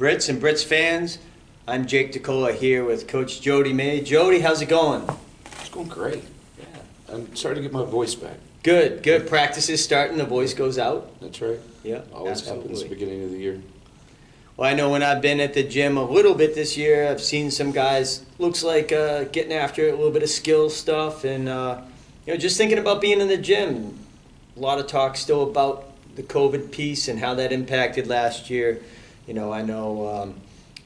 Brits and Brits fans. I'm Jake DeCola here with Coach Jody May. Jody, how's it going? It's going great. Yeah. I'm starting to get my voice back. Good, good. Practice is starting, the voice goes out. That's right. Yeah, Always happens at the beginning of the year. Well, I know when I've been at the gym a little bit this year, I've seen some guys, looks like getting after it, a little bit of skill stuff, and just thinking about being in the gym. A lot of talk still about the COVID piece and how that impacted last year. I know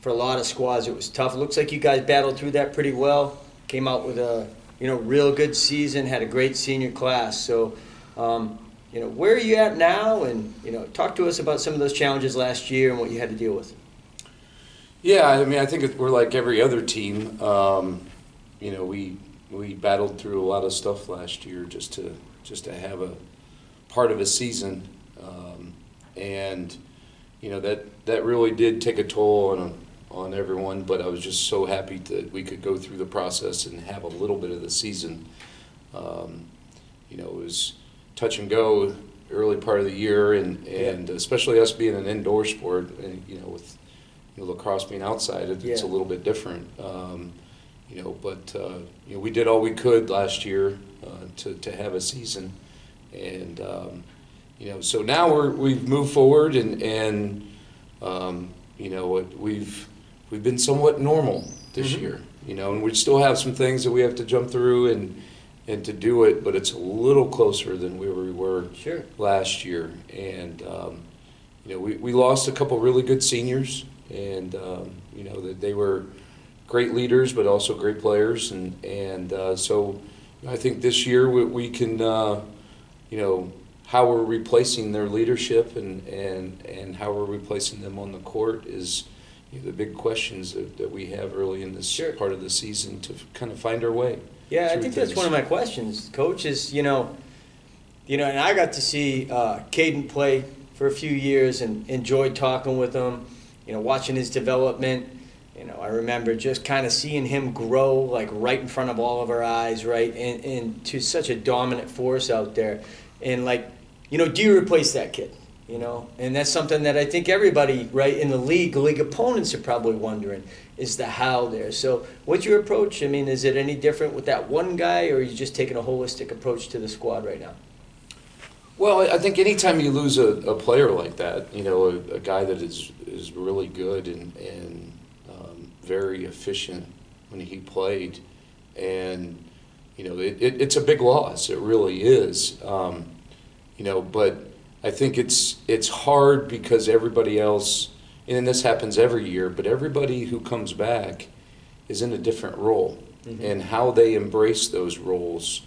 for a lot of squads it was tough. It looks like you guys battled through that pretty well. Came out with a real good season, had a great senior class. So, where are you at now? And, talk to us about some of those challenges last year and what you had to deal with. Yeah, I mean, I think we're like every other team. We battled through a lot of stuff last year just to have a part of a season, and that really did take a toll on everyone. But I was just so happy that we could go through the process and have a little bit of the season. It was touch and go early part of the year, and especially us being an indoor sport, and with lacrosse being outside, it's a little bit different. But we did all we could last year to have a season, and so now we've moved forward, and we've been somewhat normal this year, and we still have some things that we have to jump through and to do it, but it's a little closer than where we were last year. And we lost a couple really good seniors, and that they were great leaders, but also great players, and so I think this year we can how we're replacing their leadership and how we're replacing them on the court is the big questions that we have early in this part of the season to kind of find our way. Yeah, I think that's one of my questions, Coach, is, and I got to see Caden play for a few years and enjoyed talking with him, watching his development. I remember just kind of seeing him grow, like, right in front of all of our eyes, right, and to such a dominant force out there. And, do you replace that kid? And that's something that I think everybody, right, in the league opponents are probably wondering, is the how there. So what's your approach? I mean, is it any different with that one guy, or are you just taking a holistic approach to the squad right now? Well, I think anytime you lose a player like that, a guy that is really good and very efficient when he played, and, it's a big loss. It really is. But I think it's hard because everybody else, and this happens every year, but everybody who comes back is in a different role. Mm-hmm. And how they embrace those roles,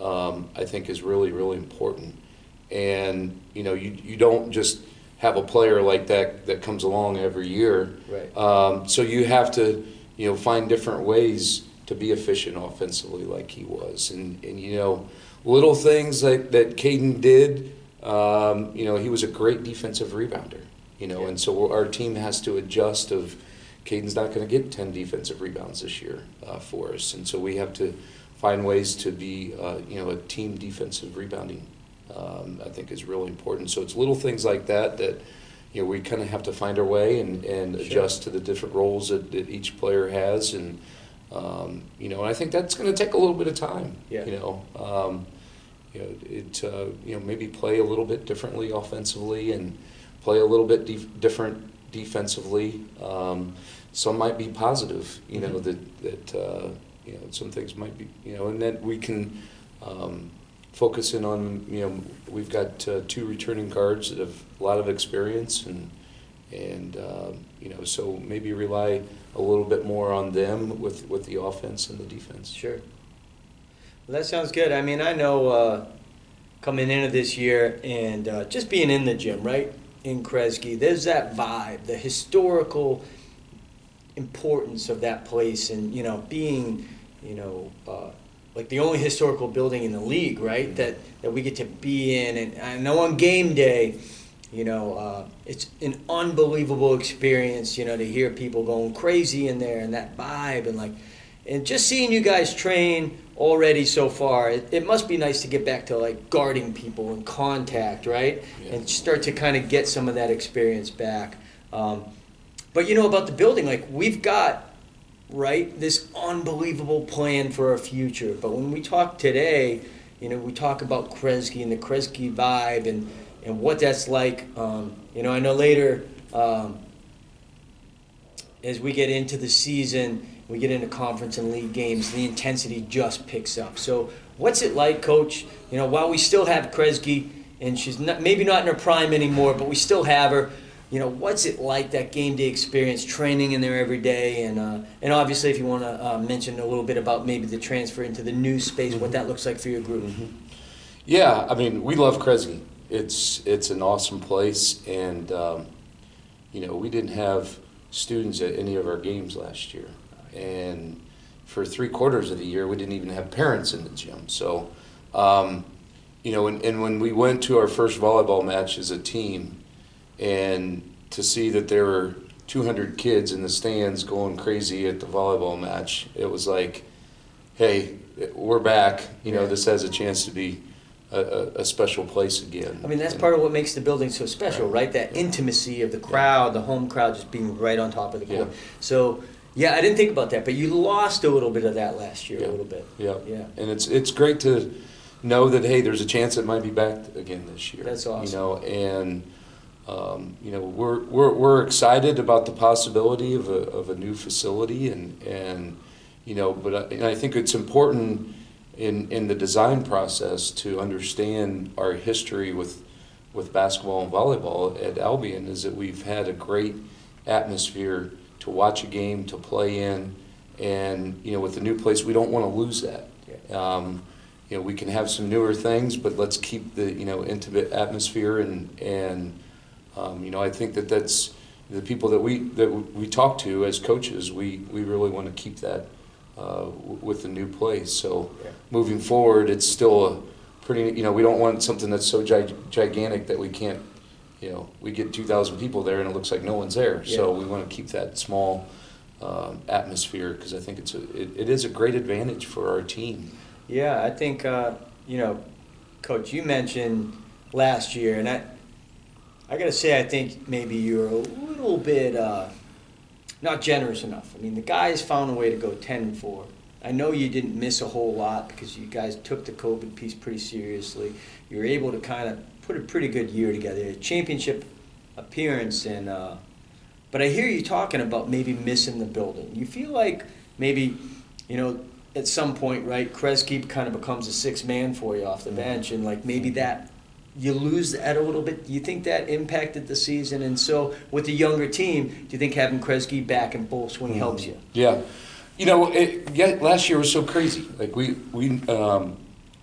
I think, is really, really important. And, you don't just have a player like that comes along every year. Right. So you have to, find different ways to be efficient offensively like he was. And little things that Caden did, he was a great defensive rebounder, and so our team has to adjust of Caden's not going to get 10 defensive rebounds this year for us, and so we have to find ways to be, a team defensive rebounding, I think is really important. So it's little things like that we kind of have to find our way and adjust to the different roles that each player has, and and I think that's going to take a little bit of time, maybe play a little bit differently offensively and play a little bit different defensively. Some might be positive, that some things might be, and then we can focus in on, we've got 2 returning guards that have a lot of experience, and so maybe rely a little bit more on them with the offense and the defense. Sure. Well, that sounds good. I mean, I know coming into this year and just being in the gym, right, in Kresge, there's that vibe, the historical importance of that place, and, being, like the only historical building in the league, right, that we get to be in. And I know on game day, it's an unbelievable experience, to hear people going crazy in there and that vibe, and just seeing you guys train already so far, it must be nice to get back to like guarding people and contact, right? Yeah. And start to kind of get some of that experience back. But about the building, like we've got, right, this unbelievable plan for our future. But when we talk today, we talk about Kresge and the Kresge vibe and what that's like. I know later, as we get into the season, we get into conference and league games, the intensity just picks up. So what's it like, Coach? While we still have Kresge, and she's maybe not in her prime anymore, but we still have her. What's it like, that game day experience, training in there every day, and obviously if you want to mention a little bit about maybe the transfer into the new space, what that looks like for your group. Yeah, I mean, we love Kresge. It's an awesome place, and we didn't have students at any of our games last year, and for 3/4 of the year we didn't even have parents in the gym. So, and when we went to our first volleyball match as a team, and to see that there were 200 kids in the stands going crazy at the volleyball match, it was like, hey, we're back. This has a chance to be a special place again. I mean, that's part of what makes the building so special, right? That intimacy of the crowd, the home crowd just being right on top of the court. So, I didn't think about that, but you lost a little bit of that last year, a little bit. Yeah. And it's great to know that, hey, there's a chance it might be back again this year. That's awesome. We're excited about the possibility of a new facility, but I think it's important in the design process to understand our history with basketball and volleyball at Albion, is that we've had a great atmosphere to watch a game, to play in, and with the new place we don't want to lose that. We can have some newer things, but let's keep the intimate atmosphere, and I think that's the people that we talk to as coaches. We really want to keep that with the new place. So moving forward, it's still a pretty. We don't want something that's so gigantic that we can't. We get 2,000 people there and it looks like no one's there. Yeah. So we want to keep that small atmosphere, because I think it is a great advantage for our team. Yeah, I think Coach, you mentioned last year, and I got to say, I think maybe you're a little bit not generous enough. I mean, the guys found a way to go 10-4. I know you didn't miss a whole lot because you guys took the COVID piece pretty seriously. You were able to kind of put a pretty good year together, a championship appearance, and but I hear you talking about maybe missing the building. You feel like maybe, at some point, right, Kresge kind of becomes a sixth man for you off the bench, and like maybe that you lose that a little bit. Do you think that impacted the season? And so with the younger team, do you think having Kresge back in full swing helps you? Yeah. Last year was so crazy. Like we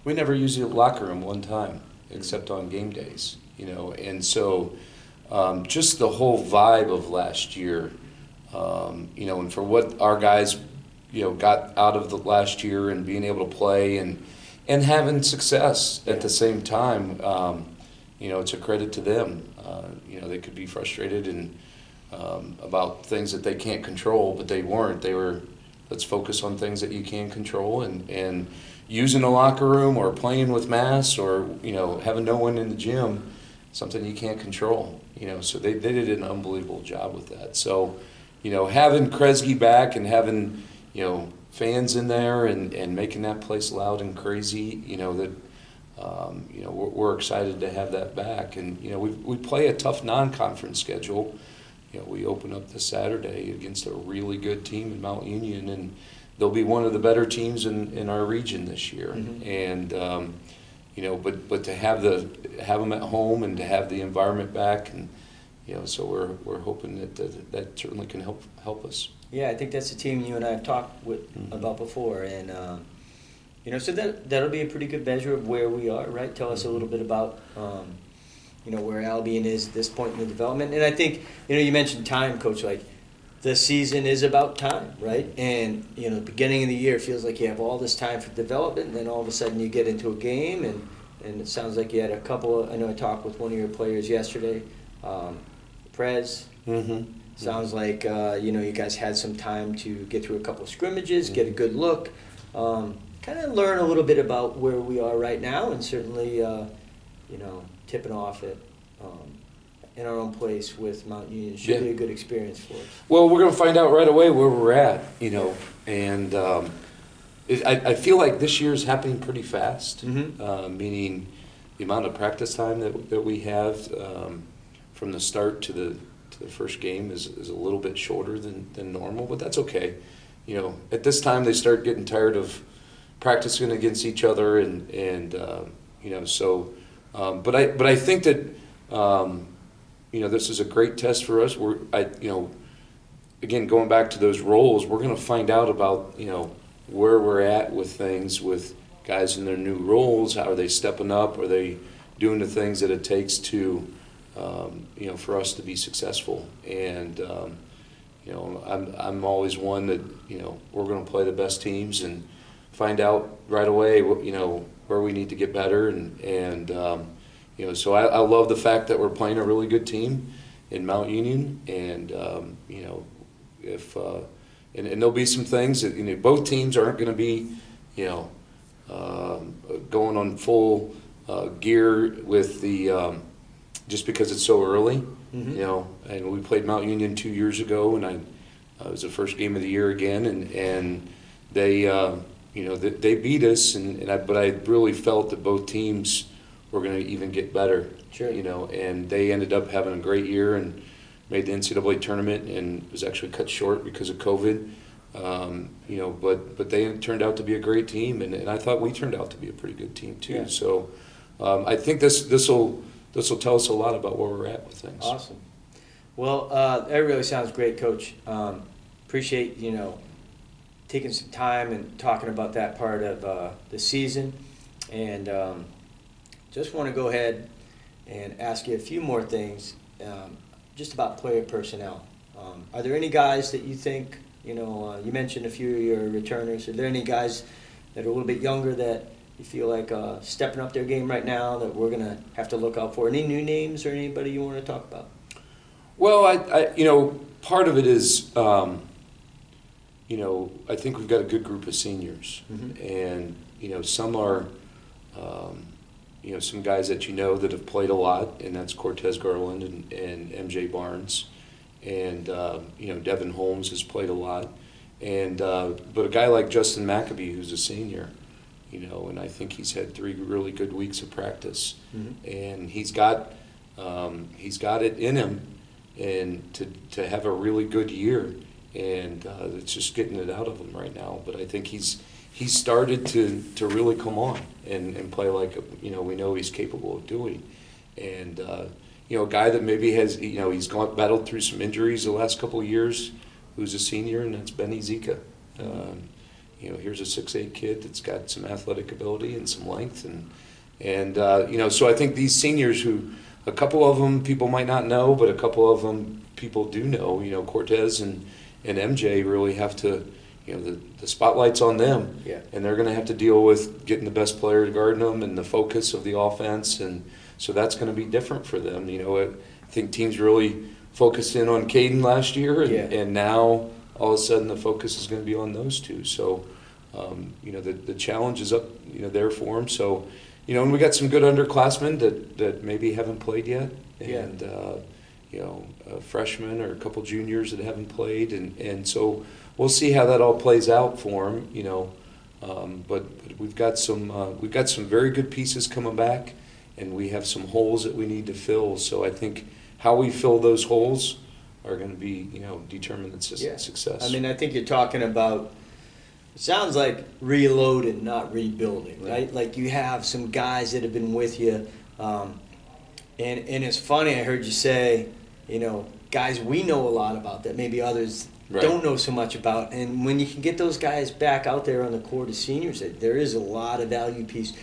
never used the locker room one time except on game days, and so just the whole vibe of last year, and for what our guys, got out of the last year and being able to play and having success at the same time, it's a credit to them. They could be frustrated and about things that they can't control, but they weren't. They were, let's focus on things that you can control, and using the locker room or playing with masks or, having no one in the gym, something you can't control. So they did an unbelievable job with that. So, having Kresge back and having, fans in there and making that place loud and crazy, we're excited to have that back. And, we play a tough non-conference schedule. We open up this Saturday against a really good team in Mount Union, and they'll be one of the better teams in our region this year. Mm-hmm. And, but to have them at home and to have the environment back, and, so we're hoping that certainly can help us. Yeah, I think that's a team you and I have talked about before, and so that'll be a pretty good measure of where we are, right? Tell us a little bit about where Albion is at this point in the development, and I think you mentioned time, Coach. Like the season is about time, right? And the beginning of the year feels like you have all this time for development, and then all of a sudden you get into a game, and it sounds like you had a couple. I know I talked with one of your players yesterday, Prez. Mm-hmm. Sounds like you guys had some time to get through a couple of scrimmages, get a good look, kind of learn a little bit about where we are right now, and certainly tipping off at in our own place with Mount Union. Should be a good experience for us. Well, we're going to find out right away where we're at, and I feel like this year is happening pretty fast, meaning the amount of practice time that we have from the start to the first game is a little bit shorter than normal, but that's okay. At this time they start getting tired of practicing against each other, and so. But I think that this is a great test for us. Again, going back to those roles, we're going to find out about where we're at with things with guys in their new roles. How are they stepping up? Are they doing the things that it takes to for us to be successful? And I'm always one that we're going to play the best teams and find out right away where we need to get better, and so I love the fact that we're playing a really good team in Mount Union, and if and there'll be some things that both teams aren't going to be going on full gear with the just because it's so early, and we played Mount Union 2 years ago, and it was the first game of the year again, and they they beat us, but I really felt that both teams were going to even get better. Sure. And they ended up having a great year and made the NCAA tournament, and was actually cut short because of COVID. But they turned out to be a great team, and I thought we turned out to be a pretty good team too. Yeah. So I think this will tell us a lot about where we're at with things. Awesome. Well, that really sounds great, Coach. Appreciate taking some time and talking about that part of the season, and just want to go ahead and ask you a few more things just about player personnel. Are there any guys that you think, you mentioned a few of your returners, are there any guys that are a little bit younger that you feel like stepping up their game right now that we're going to have to look out for? Any new names or anybody you want to talk about? Well, I part of it is, I think we've got a good group of seniors, and some are, some guys that that have played a lot, and that's Cortez Garland and MJ Barnes, and Devin Holmes has played a lot, and but a guy like Justin McAbee, who's a senior, and I think he's had 3 really good weeks of practice, and he's got it in him, and to have a really good year. And it's just getting it out of him right now. But I think he's started to really come on and play like we know he's capable of doing. And a guy that maybe has he's battled through some injuries the last couple of years, who's a senior, and that's Benny Zika. Here's a 6'8" kid that's got some athletic ability and some length, and so I think these seniors, who a couple of them people might not know, but a couple of them people do know. Cortez and MJ really have to, the spotlight's on them, and they're going to have to deal with getting the best player to guard them and the focus of the offense, and so that's going to be different for them. I think teams really focused in on Caden last year, and now all of a sudden the focus is going to be on those two. So, the challenge is up, there for them. So, and we got some good underclassmen that maybe haven't played yet, and a freshman or a couple juniors that haven't played, and so we'll see how that all plays out for them, but we've got some very good pieces coming back, and we have some holes that we need to fill. So I think how we fill those holes are going to be determine the success. I mean, I think you're talking about, it sounds like reloading, not rebuilding, right? Like you have some guys that have been with you, and it's funny, I heard you say, guys we know a lot about that maybe others don't know so much about. And when you can get those guys back out there on the court as seniors, there is a lot of value piece.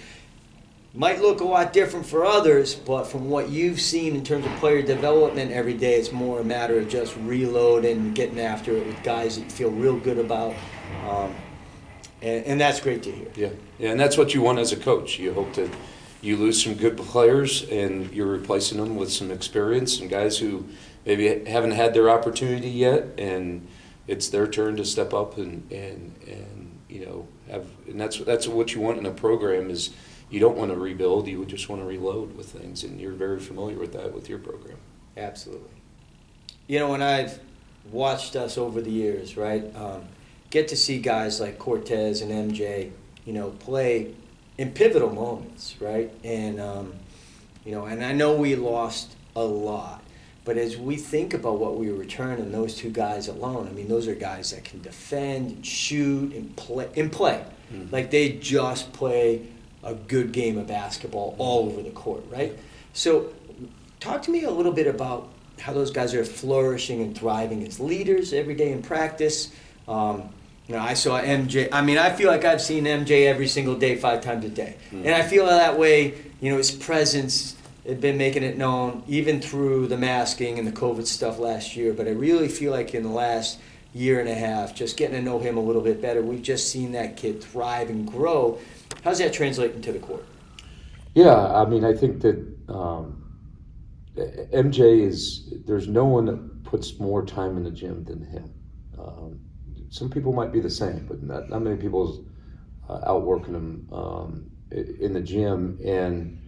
Might look a lot different for others, but from what you've seen in terms of player development every day, it's more a matter of just reloading and getting after it with guys that you feel real good about. And that's great to hear. Yeah, and that's what you want as a coach. You hope that you lose some good players and you're replacing them with some experience and guys who maybe haven't had their opportunity yet, and it's their turn to step up and have, and that's what you want in a program. Is you don't want to rebuild, you just want to reload with things, and you're very familiar with that with your program. Absolutely. You know, when I've watched us over the years, right, get to see guys like Cortez and MJ, you know, play in pivotal moments, right? And, you know, and I know we lost a lot. But as we think about what we return and those two guys alone, I mean, those are guys that can defend and shoot and play. Mm-hmm. Like they just play a good game of basketball all over the court, right? So talk to me a little bit about how those guys are flourishing and thriving as leaders every day in practice. You know, I saw MJ. I mean, I feel like I've seen MJ every single day, 5 times a day. Mm-hmm. And I feel that way, you know, his presence had been making it known even through the masking and the COVID stuff last year. But I really feel like in the last year and a half, just getting to know him a little bit better, we've just seen that kid thrive and grow. How's that translate into the court? Yeah, I mean, I think that MJ there's no one that puts more time in the gym than him. Some people might be the same, but not many people outworking him in the gym. And,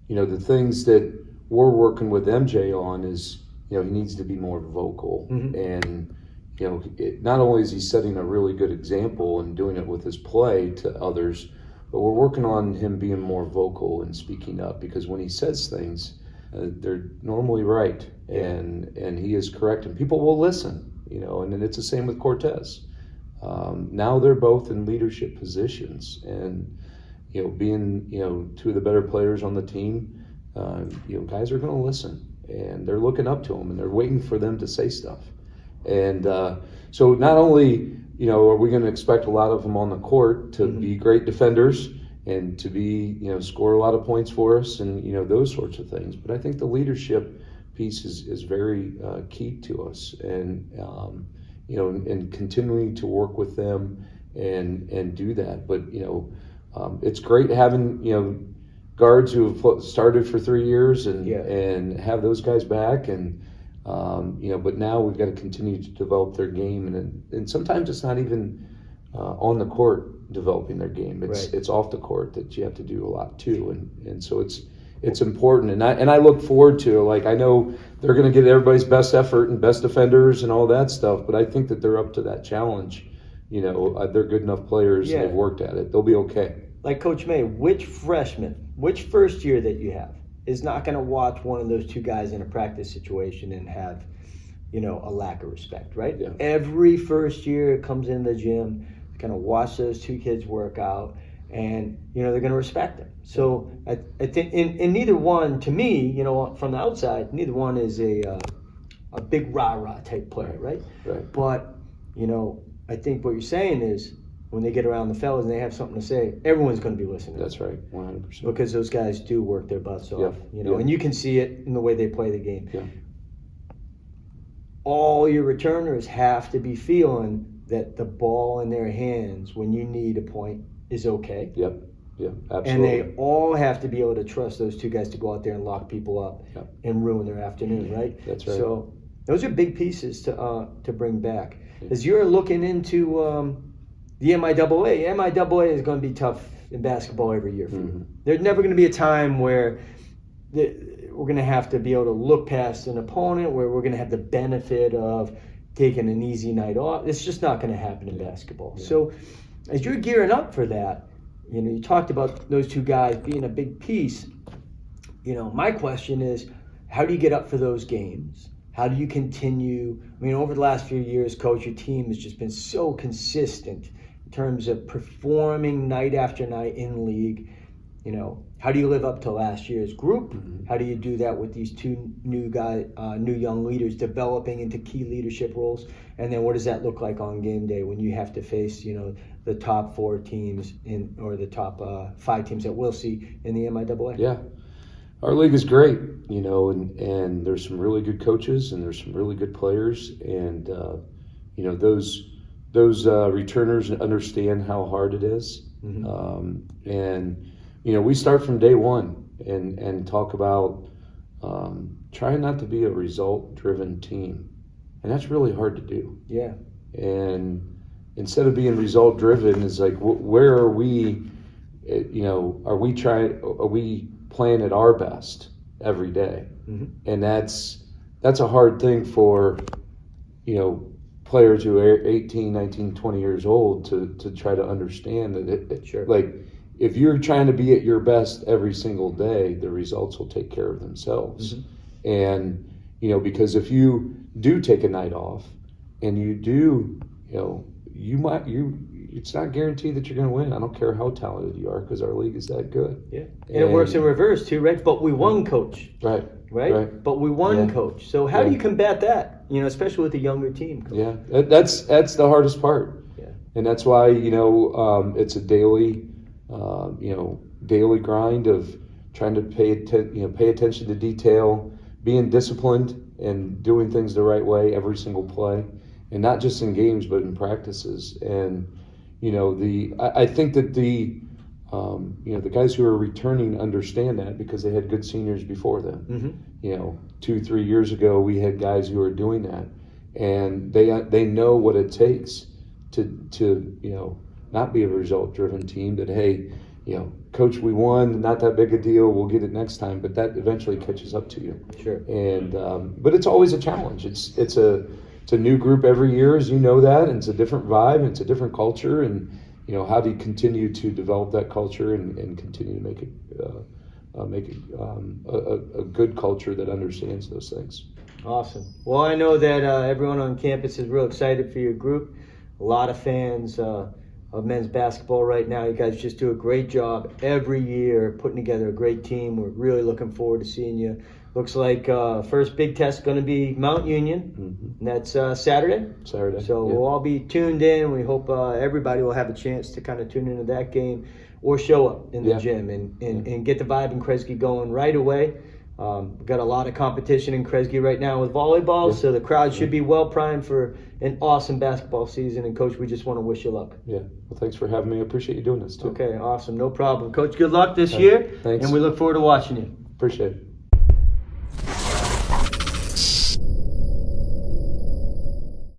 you know, the things that we're working with MJ on is, you know, he needs to be more vocal. Mm-hmm. And, you know, not only is he setting a really good example and doing it with his play to others, but we're working on him being more vocal and speaking up, because when he says things, they're normally right, and he is correct, and people will listen, you know. And then it's the same with Cortez. Now they're both in leadership positions, and, you know, being, you know, two of the better players on the team, you know, guys are going to listen, and they're looking up to them, and they're waiting for them to say stuff. And so not only, you know, are we going to expect a lot of them on the court to mm-hmm. be great defenders and to be, you know, score a lot of points for us and, you know, those sorts of things, but I think the leadership piece is very key to us, and you know, and continuing to work with them and do that. But, you know, it's great having, you know, guards who have started for 3 years and have those guys back, and you know, but now we've got to continue to develop their game, and sometimes it's not even on the court developing their game. It's off the court that you have to do a lot too, and so it's important, and I look forward to, like, I know they're going to get everybody's best effort and best defenders and all that stuff, but I think that they're up to that challenge. You know, they're good enough players and they've worked at it. They'll be okay. Like Coach May, which first year that you have is not going to watch one of those two guys in a practice situation and have, you know, a lack of respect, right? Yeah. Every first year comes in the gym, going to watch those two kids work out, and, you know, they're going to respect them. So I think in neither one, to me, you know, from the outside, neither one is a big rah-rah type player, right? Right. But, you know, I think what you're saying is when they get around the fellas and they have something to say, everyone's going to be listening. That's right, 100%. Because those guys do work their butts off, you know, yeah. And you can see it in the way they play the game. Yeah. All your returners have to be feeling that the ball in their hands when you need a point is okay. Yep. Yeah, absolutely. And they all have to be able to trust those two guys to go out there and lock people up and ruin their afternoon, right? That's right. So those are big pieces to bring back. Yeah. As you're looking into the MIAA is going to be tough in basketball every year for you. There's never going to be a time where we're going to have to be able to look past an opponent, where we're going to have the benefit of taking an easy night off. It's just not going to happen in basketball. Yeah. So as you're gearing up for that, you know, you talked about those two guys being a big piece. You know, my question is, how do you get up for those games? How do you continue? I mean, over the last few years, Coach, your team has just been so consistent in terms of performing night after night in league. You know, how do you live up to last year's group? Mm-hmm. How do you do that with these two new young leaders developing into key leadership roles? And then what does that look like on game day when you have to face, you know, the top 4 teams or the top 5 teams that we'll see in the MIAA? Yeah. Our league is great, you know, and there's some really good coaches and there's some really good players, and you know, those returners understand how hard it is. Mm-hmm. And you know, we start from day one and talk about trying not to be a result-driven team, and that's really hard to do. Yeah. And instead of being result-driven, it's like, where are we? You know, are we playing at our best every day? Mm-hmm. And that's that's a hard thing for, players who are 18, 19, 20 years old to try to understand that Sure. like, if you're trying to be at your best every single day, the results will take care of themselves. Mm-hmm. And, because if you do take a night off and you do, it's not guaranteed that you're going to win. I don't care how talented you are, because our league is that good. Yeah. And it works in reverse too, right? But we won, Coach. Right. But we won, Yeah. Coach. So how do you combat that? Especially with a younger team, Coach. Yeah, that's the hardest part. Yeah. And that's why, it's a daily, daily grind of trying to pay attention to detail, being disciplined and doing things the right way every single play, and not just in games but in practices. And I think that the guys who are returning understand that, because they had good seniors before them. Mm-hmm. 2-3 years ago we had guys who were doing that, and they know what it takes to not be a result driven team. That, hey, coach, we won, not that big a deal, we'll get it next time. But that eventually catches up to you. Sure. And but it's always a challenge. It's a new group every year, as you know that, and it's a different vibe, and it's a different culture. And how do you continue to develop that culture and continue to make it a good culture that understands those things. Awesome. Well, I know that everyone on campus is real excited for your group. A lot of fans of men's basketball right now. You guys just do a great job every year putting together a great team. We're really looking forward to seeing you. Looks like first big test is going to be Mount Union, and that's Saturday. So we'll all be tuned in. We hope everybody will have a chance to kind of tune into that game or show up in the gym and get the vibe in Kresge going right away. We've got a lot of competition in Kresge right now with volleyball, so the crowd should be well primed for an awesome basketball season. And, Coach, we just want to wish you luck. Yeah. Well, thanks for having me. I appreciate you doing this, too. Okay, awesome. No problem. Coach, good luck this year. Thanks. And we look forward to watching you. Appreciate it.